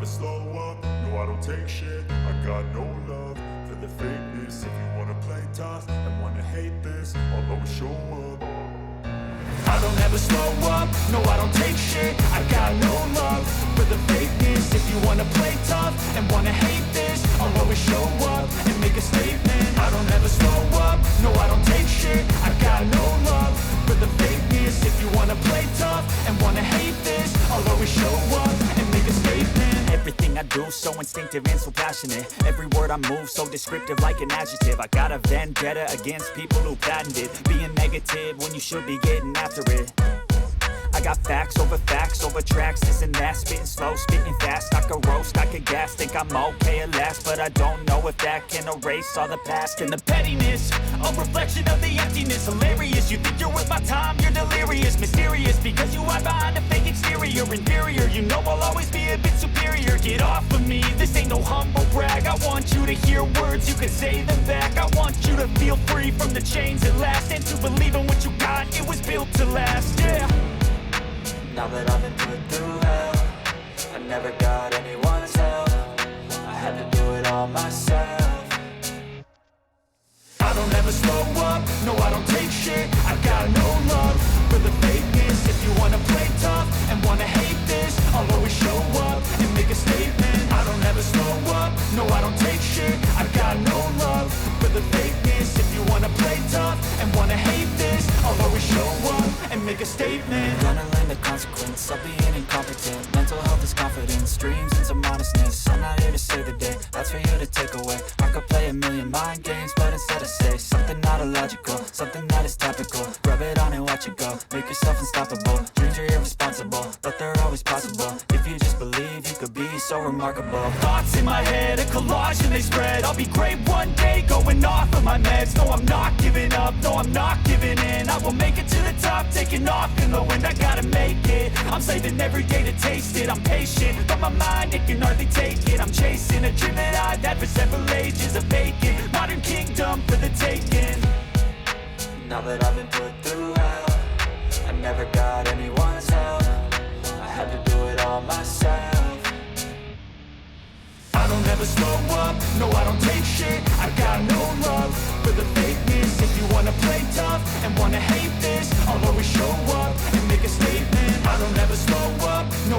slow up, no I don't take shit. I got no love for the fakeness. If you wanna play tough and wanna hate this, I'll always show up. I don't ever slow up, no I don't take shit. I got no love for the fakeness. If you wanna play tough and wanna hate this, I'll always show up and make a statement. I don't ever slow up, no I don't take shit. I got no love for the fakeness. If you wanna play tough and wanna hate this, I'll always show up and make a statement. Everything I do so instinctive and so passionate. Every word I move so descriptive like an adjective. I got a vendetta against people who patented being negative when you should be getting after it. I got facts over tracks, this and that. Spitting slow, spitting fast. I could roast, I could gas. Think I'm okay at last, but I don't know if that can erase all the past. And the pettiness, a reflection of the emptiness. Hilarious, you think you're worth my time, you're delirious. Mysterious, because you hide behind a fake exterior. Inferior, you know I'll always be a bit superior. Get off of me, this ain't no humble brag. I want you to hear words, you can say them back. I want you to feel free from the chains at last, and to believe in what you got, it was built to last, yeah. Now that I've been put through hell, I never got anyone's help. I had to do it all myself. I don't ever slow up, no I don't take shit. I got no love for the fakeness. If you wanna play tough and wanna hate this, I'll always show up and make a statement. I don't ever slow up, no I don't take shit. I got no love for the fakeness. If you wanna play tough and wanna hate this, I'll always show up and make a statement. Gonna learn the consequence of being incompetent. Mental health is confidence, dreams and some modestness. I'm not here to save the day, that's for you to take away. I could play a million mind games, but instead I say something not illogical, something that is topical. Rub it on and watch it go, make yourself unstoppable. Dreams are irresponsible, but they're always possible. If you just believe, you could be so remarkable. Thoughts in my head, a collage and they spread. I'll be great one day, going off of my meds. No, I'm not giving up, no, I'm not giving in. I will make it to the top, taking off in the wind. I gotta make it, I'm saving every day to taste it. I'm patient, but my mind, it can hardly take it. I'm chasing a dream that I've had for several ages. A vacant, modern kingdom for the taking. Now that I've been put through hell, I never got anyone's help. I had to do it all myself. I don't ever slow up, no I don't take shit. I got no love for the fakeness. If you wanna play tough and wanna hate this, I'll always show up and make a statement. I don't ever slow up,